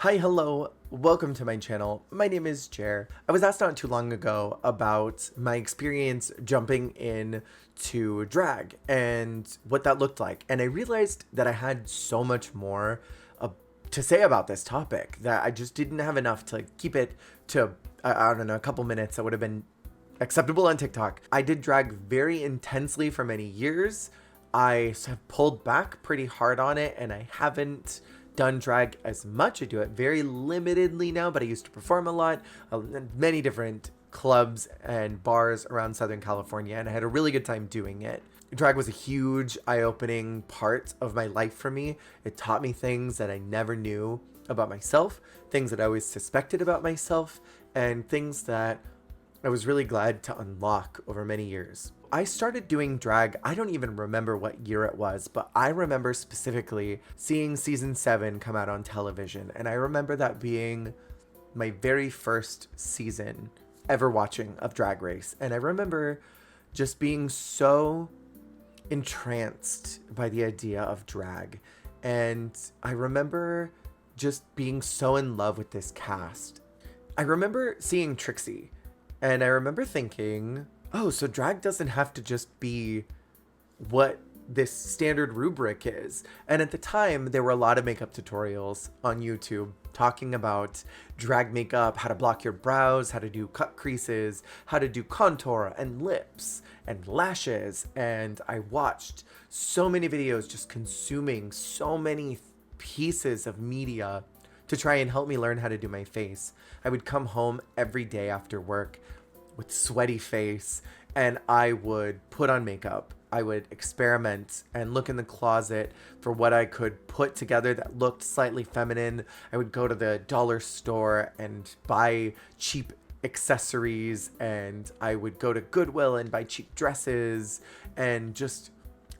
Hi, hello, welcome to my channel. My name is Jer. I was asked not too long ago about my experience jumping in to drag and what that looked like. And I realized that I had so much more to say about this topic that I just didn't have enough to keep it to, I don't know, a couple minutes that would have been acceptable on TikTok. I did drag very intensely for many years. I have pulled back pretty hard on it and I haven't done drag as much. I do it very limitedly now, but I used to perform a lot in many different clubs and bars around Southern California, and I had a really good time doing it. Drag was a huge eye-opening part of my life for me. It taught me things that I never knew about myself, things that I always suspected about myself, and things that I was really glad to unlock over many years. I started doing drag, I don't even remember what year it was, but I remember specifically seeing season 7 come out on television. And I remember that being my very first season ever watching of Drag Race. And I remember just being so entranced by the idea of drag. And I remember just being so in love with this cast. I remember seeing Trixie. And I remember thinking, oh, so drag doesn't have to just be what this standard rubric is. And at the time, there were a lot of makeup tutorials on YouTube talking about drag makeup, how to block your brows, how to do cut creases, how to do contour and lips and lashes. And I watched so many videos, just consuming so many pieces of media to try and help me learn how to do my face. I would come home every day after work with sweaty face and I would put on makeup. I would experiment and look in the closet for what I could put together that looked slightly feminine. I would go to the dollar store and buy cheap accessories, and I would go to Goodwill and buy cheap dresses and just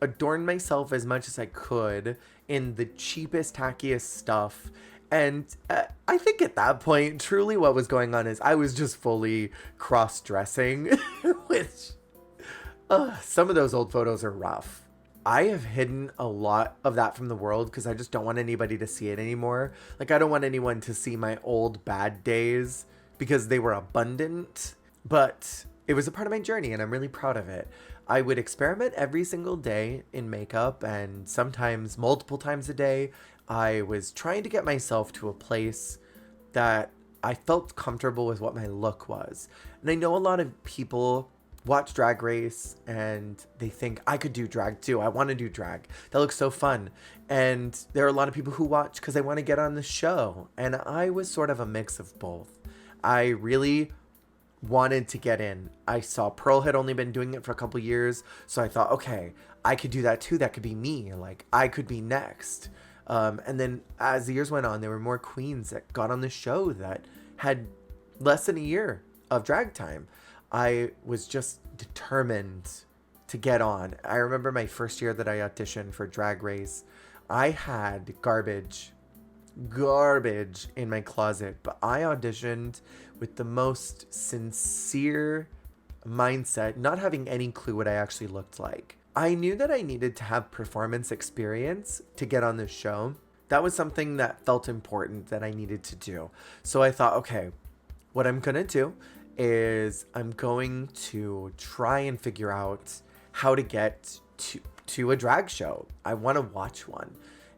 adorn myself as much as I could in the cheapest, tackiest stuff. And I think at that point, truly what was going on is I was just fully cross-dressing, which some of those old photos are rough. I have hidden a lot of that from the world because I just don't want anybody to see it anymore. Like, I don't want anyone to see my old bad days because they were abundant, but it was a part of my journey and I'm really proud of it. I would experiment every single day in makeup, and sometimes multiple times a day. I was trying to get myself to a place that I felt comfortable with what my look was. And I know a lot of people watch Drag Race and they think I could do drag too. I want to do drag. That looks so fun. And there are a lot of people who watch because they want to get on the show. And I was sort of a mix of both. I really wanted to get in. I saw Pearl had only been doing it for a couple years, so I thought, okay, I could do that too. That could be me. Like, I could be next. And then as the years went on, there were more queens that got on the show that had less than a year of drag time. I was just determined to get on. I remember my first year that I auditioned for Drag Race, I had garbage in my closet, but I auditioned with the most sincere mindset, not having any clue what I actually looked like. I knew that I needed to have performance experience to get on this show. That was something that felt important that I needed to do. So I thought, okay, what I'm gonna do is I'm going to try and figure out how to get to a drag show. I want to watch one.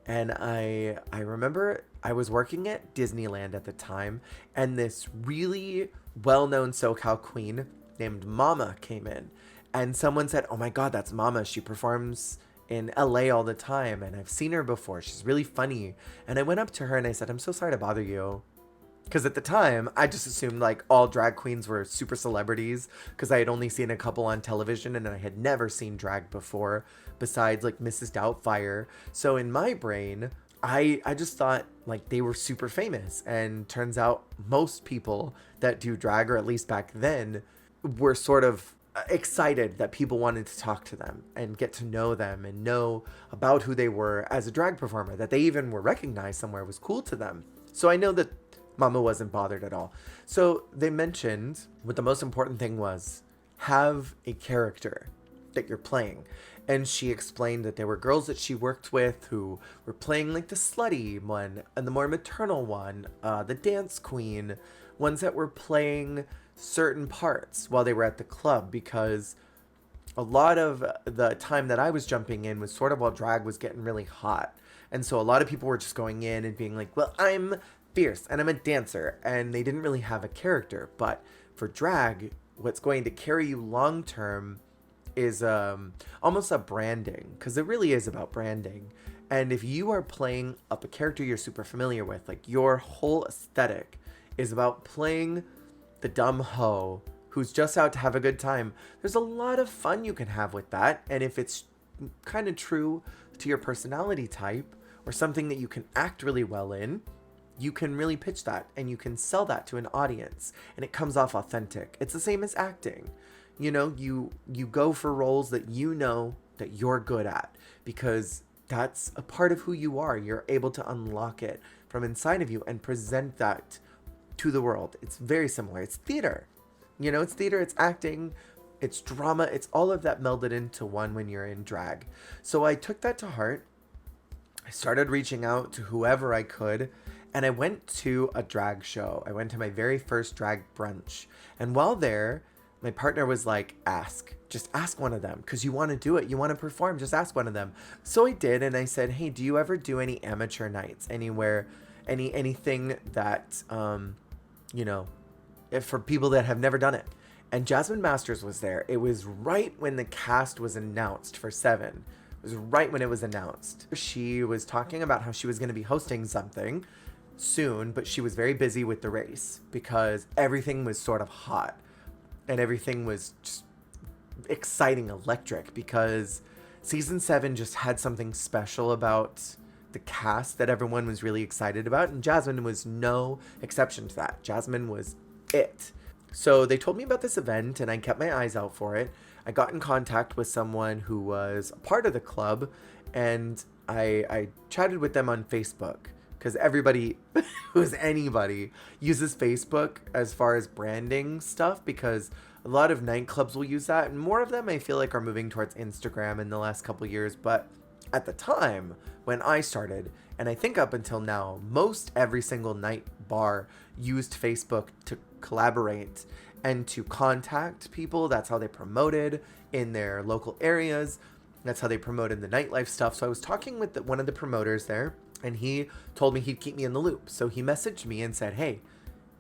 And I remember I was working at Disneyland at the time, and this really well-known SoCal queen named Mama came in. And someone said, oh my God, that's Mama. She performs in LA all the time, and I've seen her before. She's really funny. And I went up to her and I said, I'm so sorry to bother you. Because at the time, I just assumed like all drag queens were super celebrities because I had only seen a couple on television and I had never seen drag before besides like Mrs. Doubtfire. So in my brain, I just thought like they were super famous, and turns out most people that do drag, or at least back then, were sort of excited that people wanted to talk to them and get to know them and know about who they were as a drag performer, that they even were recognized somewhere was cool to them. So I know that Mama wasn't bothered at all. So they mentioned what the most important thing was: have a character. that you're playing. And she explained that there were girls that she worked with who were playing like the slutty one and the more maternal one, the dance queen, ones that were playing certain parts while they were at the club, because a lot of the time that I was jumping in was sort of while drag was getting really hot. And so a lot of people were just going in and being like, well, I'm fierce and I'm a dancer. And they didn't really have a character. But for drag, what's going to carry you long term is almost a branding, because it really is about branding. And if you are playing up a character you're super familiar with, like your whole aesthetic is about playing the dumb hoe who's just out to have a good time, there's a lot of fun you can have with that. And if it's kind of true to your personality type or something that you can act really well in, you can really pitch that and you can sell that to an audience and it comes off authentic. It's the same as acting. You know, you go for roles that you know that you're good at, because that's a part of who you are. You're able to unlock it from inside of you and present that to the world. It's very similar. It's theater. You know, it's theater, it's acting, it's drama, it's all of that melded into one when you're in drag. So I took that to heart. I started reaching out to whoever I could, and I went to a drag show. I went to my very first drag brunch. And while there, my partner was like, just ask one of them, because you want to do it. You want to perform, just ask one of them. So I did, and I said, hey, do you ever do any amateur nights anywhere, anything that, you know, for people that have never done it? And Jasmine Masters was there. It was right when the cast was announced for Seven. It was right when it was announced. She was talking about how she was going to be hosting something soon, but she was very busy with the race because everything was sort of hot and everything was just exciting, electric, because season 7 just had something special about the cast that everyone was really excited about, and Jasmine was no exception to that. Jasmine was it. So they told me about this event and I kept my eyes out for it. I got in contact with someone who was a part of the club, and I chatted with them on Facebook, because everybody who's anybody uses Facebook as far as branding stuff, because a lot of nightclubs will use that, and more of them I feel like are moving towards Instagram in the last couple years. But at the time when I started, and I think up until now, most every single night bar used Facebook to collaborate and to contact people. That's how they promoted in their local areas. That's how they promoted the nightlife stuff. So I was talking with one of the promoters there, and he told me he'd keep me in the loop. So he messaged me and said, hey,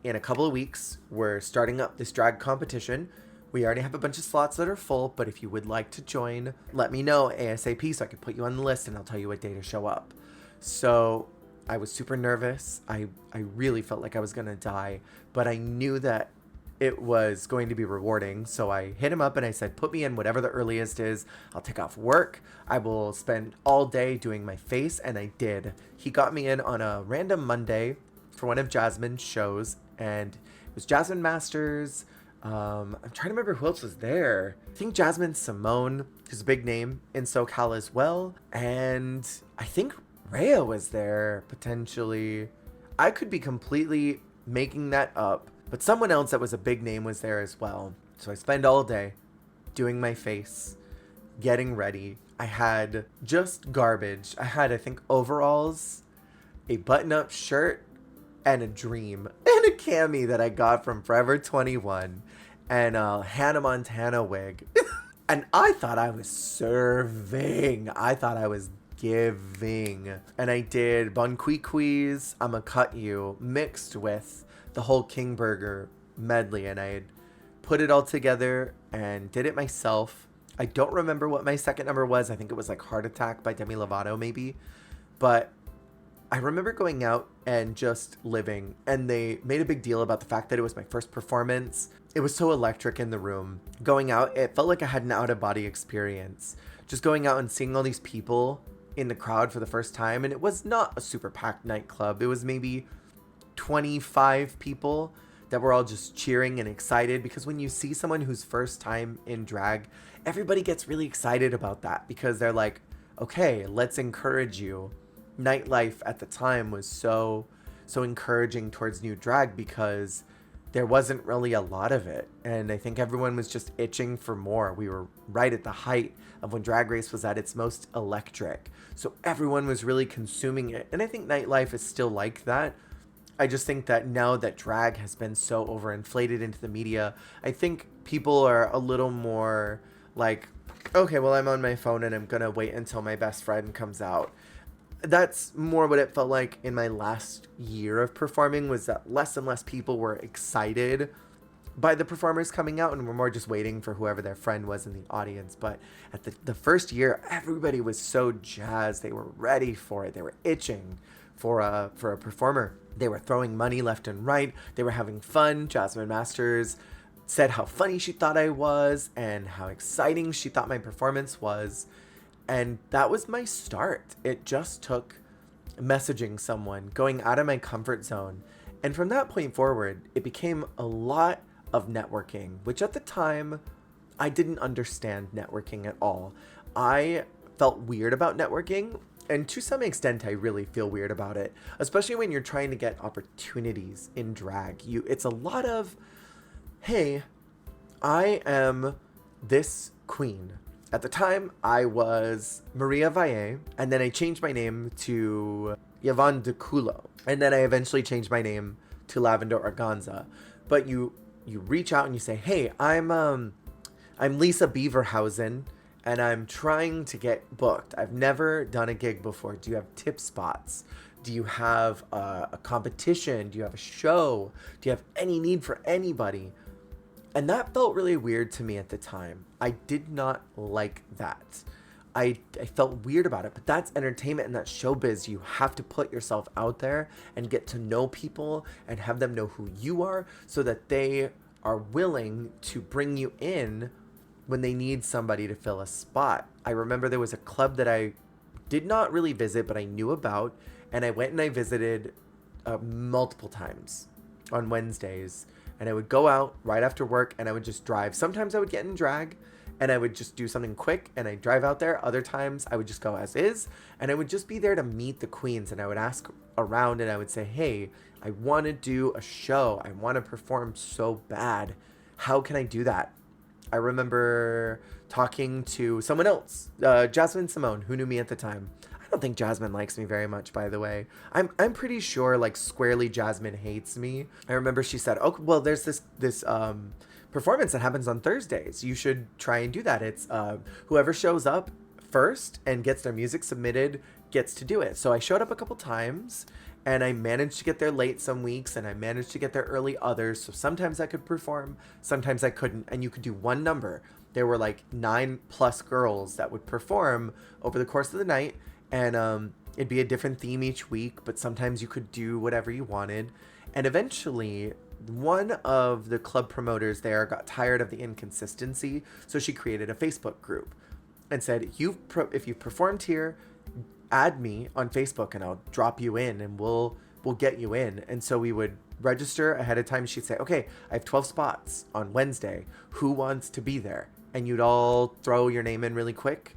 in a couple of weeks, we're starting up this drag competition. We already have a bunch of slots that are full, but if you would like to join, let me know ASAP so I can put you on the list and I'll tell you what day to show up. So I was super nervous. I really felt like I was going to die, but I knew that it was going to be rewarding. So I hit him up and I said, put me in whatever the earliest is. I'll take off work. I will spend all day doing my face. And I did. He got me in on a random Monday for one of Jasmine's shows, and it was Jasmine Masters. I'm trying to remember who else was there. I think Jasmine Simone, who's a big name in SoCal as well. And I think Rhea was there, potentially. I could be completely making that up, but someone else that was a big name was there as well. So I spent all day doing my face, getting ready. I had just garbage. I had, I think, overalls, a button-up shirt, and a dream, and a cami that I got from Forever 21, and a Hannah Montana wig. And I thought I was serving. I thought I was giving. And I did Bon Qui-Quis, I'ma Cut You, mixed with the whole King Burger medley, and I had put it all together and did it myself. I don't remember what my second number was. I think it was like Heart Attack by Demi Lovato maybe. But I remember going out and just living, and they made a big deal about the fact that it was my first performance. It was so electric in the room. Going out, it felt like I had an out-of-body experience. Just going out and seeing all these people in the crowd for the first time, and it was not a super packed nightclub. It was maybe 25 people that were all just cheering and excited, because when you see someone who's first time in drag, everybody gets really excited about that, because they're like, okay, let's encourage you. Nightlife at the time was so encouraging towards new drag, because there wasn't really a lot of it. And I think everyone was just itching for more. We were right at the height of when Drag Race was at its most electric. So everyone was really consuming it. And I think nightlife is still like that. I just think that now that drag has been so overinflated into the media, I think people are a little more like, okay, well, I'm on my phone and I'm going to wait until my best friend comes out. That's more what it felt like in my last year of performing, was that less and less people were excited by the performers coming out and were more just waiting for whoever their friend was in the audience. But at the first year, everybody was so jazzed. They were ready for it. They were itching for a performer. They were throwing money left and right. They were having fun. Jasmine Masters said how funny she thought I was and how exciting she thought my performance was. And that was my start. It just took messaging someone, going out of my comfort zone. And from that point forward, it became a lot of networking, which at the time, I didn't understand networking at all. I felt weird about networking. And to some extent, I really feel weird about it, especially when you're trying to get opportunities in drag. It's a lot of, hey, I am this queen. At the time, I was Maria Valle, and then I changed my name to Yvonne de Culo, and then I eventually changed my name to Lavender Organza. But you reach out and you say, hey, I'm Lisa Beaverhausen, and I'm trying to get booked. I've never done a gig before. Do you have tip spots? Do you have a competition? Do you have a show? Do you have any need for anybody? And that felt really weird to me at the time. I did not like that. I felt weird about it, but that's entertainment and that's showbiz. You have to put yourself out there and get to know people and have them know who you are so that they are willing to bring you in when they need somebody to fill a spot. I remember there was a club that I did not really visit, but I knew about, and I went and I visited multiple times on Wednesdays. And I would go out right after work and I would just drive. Sometimes I would get in drag and I would just do something quick and I'd drive out there. Other times I would just go as is and I would just be there to meet the queens. And I would ask around and I would say, hey, I want to do a show. I want to perform so bad. How can I do that? I remember talking to someone else, Jasmine Simone, who knew me at the time. I don't think Jasmine likes me very much, by the way. I'm pretty sure, like, squarely Jasmine hates me. I remember she said, oh, well, there's this performance that happens on Thursdays. You should try and do that. It's whoever shows up first and gets their music submitted gets to do it. So I showed up a couple times and I managed to get there late some weeks and I managed to get there early others. So sometimes I could perform, sometimes I couldn't. And you could do one number. There were like 9+ girls that would perform over the course of the night. And it'd be a different theme each week, but sometimes you could do whatever you wanted. And eventually, one of the club promoters there got tired of the inconsistency, so she created a Facebook group and said, if you've performed here, add me on Facebook and I'll drop you in and we'll get you in. And so we would register ahead of time. She'd say, okay, I have 12 spots on Wednesday. Who wants to be there? And you'd all throw your name in really quick.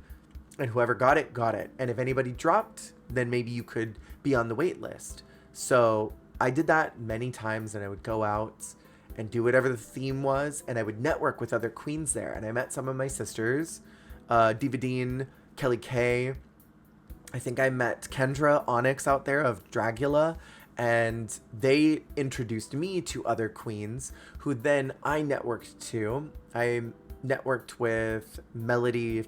And whoever got it, got it. And if anybody dropped, then maybe you could be on the wait list. So I did that many times and I would go out and do whatever the theme was. And I would network with other queens there. And I met some of my sisters, Diva Dean, Kelly Kay. I think I met Kendra Onyx out there of Dragula. And they introduced me to other queens who then I networked to. I networked with Melody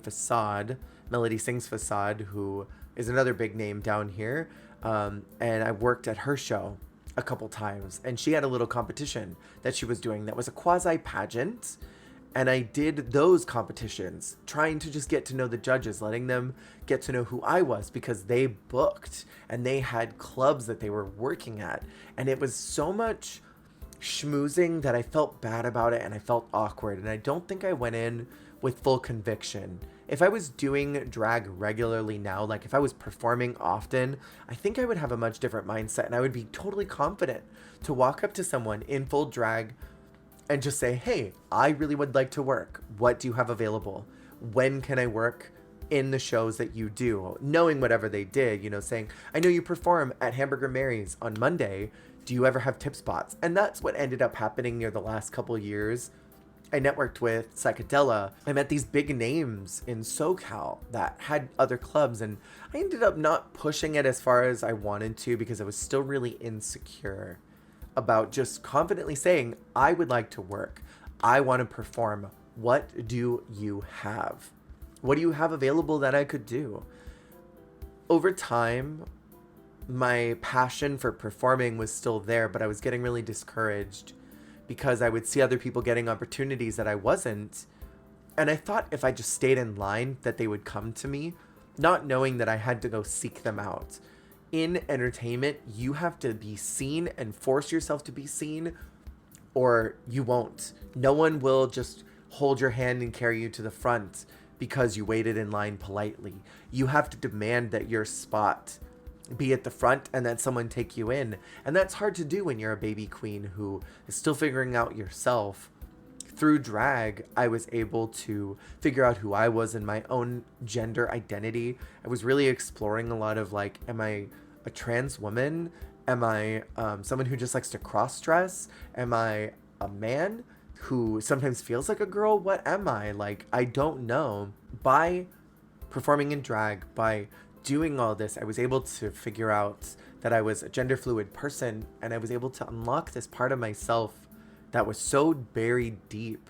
Sings Facade, who is another big name down here. And I worked at her show a couple times. And she had a little competition that she was doing that was a quasi pageant. And I did those competitions, trying to just get to know the judges, letting them get to know who I was because they booked and they had clubs that they were working at. And it was so much schmoozing that I felt bad about it and I felt awkward. And I don't think I went in with full conviction. If I was doing drag regularly now, like if I was performing often, I think I would have a much different mindset and I would be totally confident to walk up to someone in full drag and just say, hey, I really would like to work. What do you have available? When can I work in the shows that you do? Knowing whatever they did, saying, I know you perform at Hamburger Mary's on Monday. Do you ever have tip spots? And that's what ended up happening near the last couple years. I networked with Psychedella. I met these big names in SoCal that had other clubs, and I ended up not pushing it as far as I wanted to because I was still really insecure about just confidently saying, I would like to work. I want to perform. What do you have? What do you have available that I could do? Over time, my passion for performing was still there, but I was getting really discouraged because I would see other people getting opportunities that I wasn't. And I thought if I just stayed in line that they would come to me, not knowing that I had to go seek them out. In entertainment, you have to be seen and force yourself to be seen, or you won't. No one will just hold your hand and carry you to the front because you waited in line politely. You have to demand that your spot be at the front and that someone take you in. And that's hard to do when you're a baby queen who is still figuring out yourself. Through drag, I was able to figure out who I was in my own gender identity. I was really exploring a lot of like, am I a trans woman? Am I someone who just likes to cross-dress? Am I a man who sometimes feels like a girl? What am I? Like, I don't know. By performing in drag, by doing all this, I was able to figure out that I was a gender fluid person, and I was able to unlock this part of myself that was so buried deep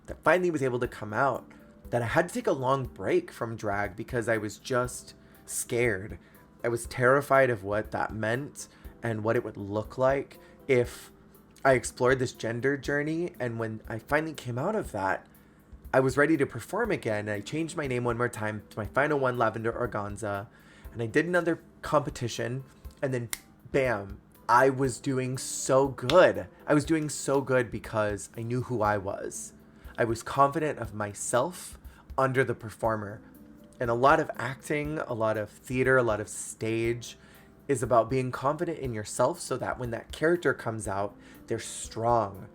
that finally was able to come out, that I had to take a long break from drag because I was just scared. I was terrified of what that meant and what it would look like if I explored this gender journey. And when I finally came out of that, I was ready to perform again. I changed my name one more time to my final one, Lavender Organza, and I did another competition, and then bam, I was doing so good. I was doing so good because I knew who I was. I was confident of myself under the performer. And a lot of acting, a lot of theater, a lot of stage is about being confident in yourself so that when that character comes out, they're strong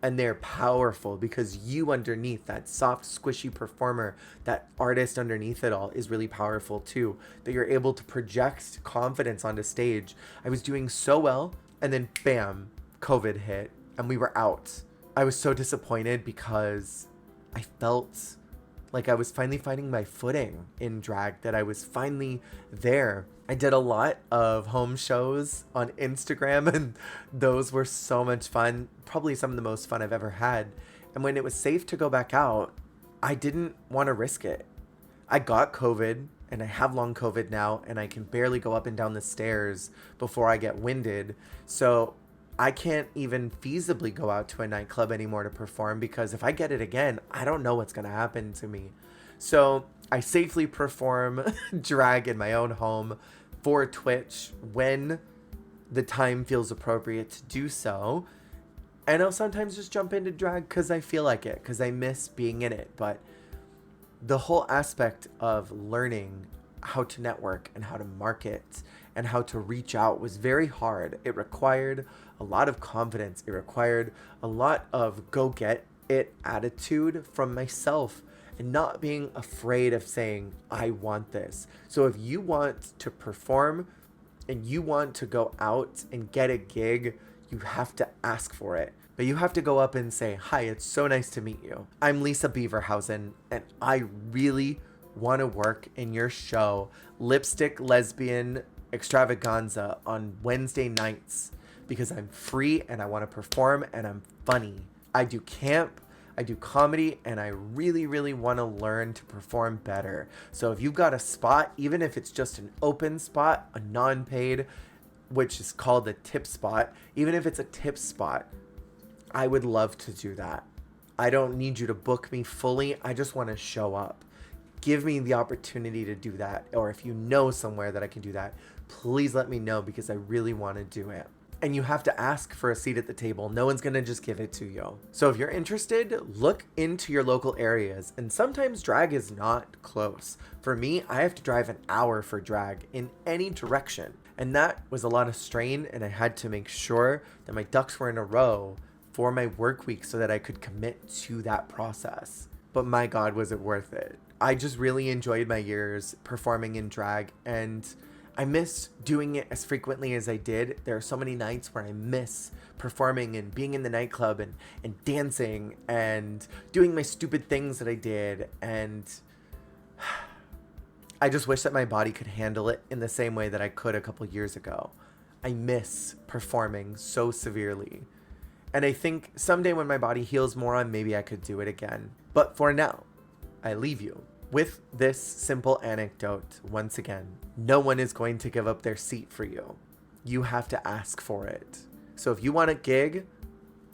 and they're powerful, because you underneath, that soft, squishy performer, that artist underneath it all, is really powerful too, that you're able to project confidence onto stage. I was doing so well, and then bam, COVID hit and we were out. I was so disappointed because I felt like I was finally finding my footing in drag, that I was finally there. I did a lot of home shows on Instagram, and those were so much fun. Probably some of the most fun I've ever had. And when it was safe to go back out, I didn't want to risk it. I got COVID, and I have long COVID now, and I can barely go up and down the stairs before I get winded. So I can't even feasibly go out to a nightclub anymore to perform, because if I get it again, I don't know what's going to happen to me. So I safely perform drag in my own home for Twitch when the time feels appropriate to do so. And I'll sometimes just jump into drag because I feel like it, because I miss being in it. But the whole aspect of learning how to network and how to market and how to reach out was very hard. It required a lot of confidence. It required a lot of go get it attitude from myself, and not being afraid of saying, I want this. So if you want to perform and you want to go out and get a gig, you have to ask for it. But you have to go up and say, hi, it's so nice to meet you. I'm Lisa Beaverhausen, and I really want to work in your show, Lipstick Lesbian Extravaganza, on Wednesday nights, because I'm free and I want to perform and I'm funny. I do camp, I do comedy, and I really, really want to learn to perform better. So if you've got a spot, even if it's just an open spot, a non-paid, which is called a tip spot, even if it's a tip spot, I would love to do that. I don't need you to book me fully. I just want to show up. Give me the opportunity to do that. Or if you know somewhere that I can do that, please let me know, because I really want to do it. And you have to ask for a seat at the table. No one's going to just give it to you. So if you're interested, look into your local areas. And sometimes drag is not close. For me, I have to drive an hour for drag in any direction. And that was a lot of strain, and I had to make sure that my ducks were in a row for my work week so that I could commit to that process. But my God, was it worth it. I just really enjoyed my years performing in drag, and I miss doing it as frequently as I did. There are so many nights where I miss performing and being in the nightclub and dancing and doing my stupid things that I did. And I just wish that my body could handle it in the same way that I could a couple years ago. I miss performing so severely. And I think someday when my body heals more, maybe I could do it again. But for now, I leave you with this simple anecdote once again. No one is going to give up their seat for you. You have to ask for it. So if you want a gig,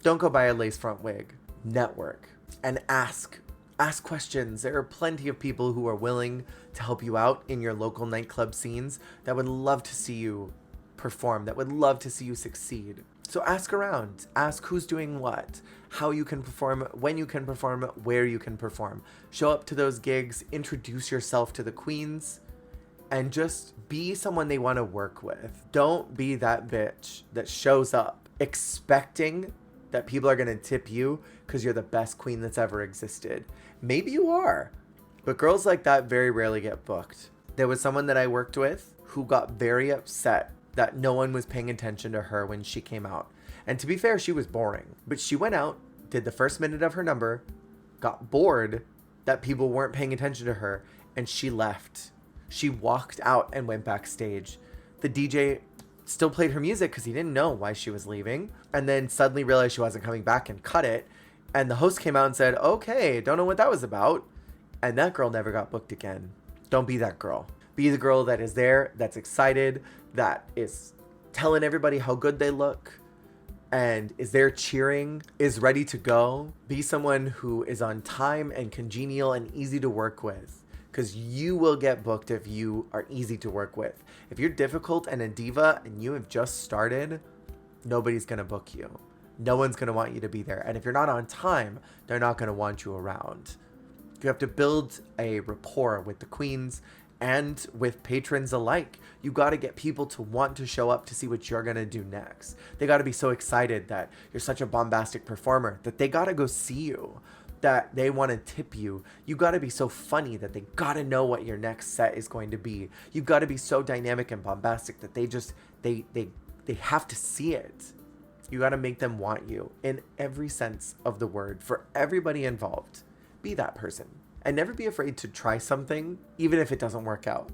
don't go buy a lace front wig. Network and ask. Ask questions. There are plenty of people who are willing to help you out in your local nightclub scenes that would love to see you perform, that would love to see you succeed. So ask around. Ask who's doing what, how you can perform, when you can perform, where you can perform. Show up to those gigs, introduce yourself to the queens, and just be someone they want to work with. Don't be that bitch that shows up expecting that people are going to tip you because you're the best queen that's ever existed. Maybe you are, but girls like that very rarely get booked. There was someone that I worked with who got very upset that no one was paying attention to her when she came out. And to be fair, she was boring. But she went out, did the first minute of her number, got bored that people weren't paying attention to her, and she left. She walked out and went backstage. The DJ still played her music because he didn't know why she was leaving, and then suddenly realized she wasn't coming back and cut it. And the host came out and said, okay, don't know what that was about. And that girl never got booked again. Don't be that girl. Be the girl that is there, that's excited, that is telling everybody how good they look, and is there cheering, is ready to go. Be someone who is on time and congenial and easy to work with, because you will get booked if you are easy to work with. If you're difficult and a diva and you have just started, nobody's going to book you. No one's going to want you to be there. And if you're not on time, they're not going to want you around. You have to build a rapport with the queens and with patrons alike. You got to get people to want to show up to see what you're going to do next. They got to be so excited that you're such a bombastic performer that they got to go see you, that they want to tip you. You got to be so funny that they got to know what your next set is going to be. You got to be so dynamic and bombastic that they have to see it. You got to make them want you in every sense of the word for everybody involved. Be that person. And never be afraid to try something, even if it doesn't work out.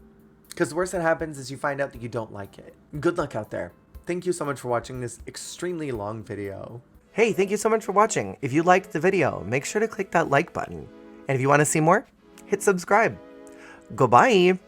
Because the worst that happens is you find out that you don't like it. Good luck out there. Thank you so much for watching this extremely long video. Hey, thank you so much for watching. If you liked the video, make sure to click that like button. And if you want to see more, hit subscribe. Goodbye.